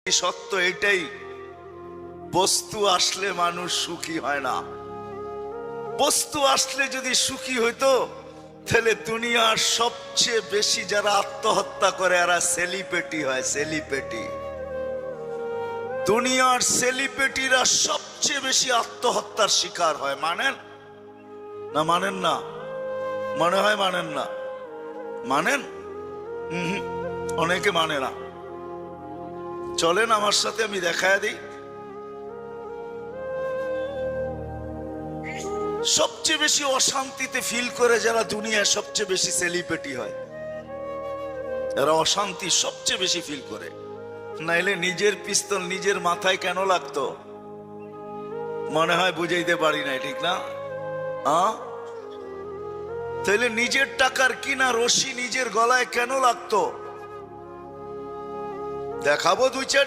সত্য এটাই, বস্তু আসলে মানুষ সুখী হয় না। বস্তু আসলে যদি সুখী হইতো তাহলে দুনিয়ার সবচেয়ে বেশি যারা আত্মহত্যা করে এরা সেলিব্রিটি হয়। সেলিব্রিটি, দুনিয়ার সেলিব্রিটিরা সবচেয়ে বেশি আত্মহত্যার শিকার হয়। মানেন না? মানেন না? মনে হয় মানেন না। মানেন? অনেকে মানে না। চলেন আমার সাথে, আমি দেখায় দিই। সবচেয়ে বেশি অশান্তিতে ফিল করে যারা দুনিয়ায় সবচেয়ে বেশি সেলিব্রিটি হয়, এরা অশান্তি সবচেয়ে বেশি ফিল করে। নাইলে নিজের পিস্তল নিজের মাথায় কেন লাগতো? মনে হয় বুঝাইতে পারি না, ঠিক না? তাইলে নিজের টাকার কিনা রশি নিজের গলায় কেন লাগতো? দেখাবো দুই চার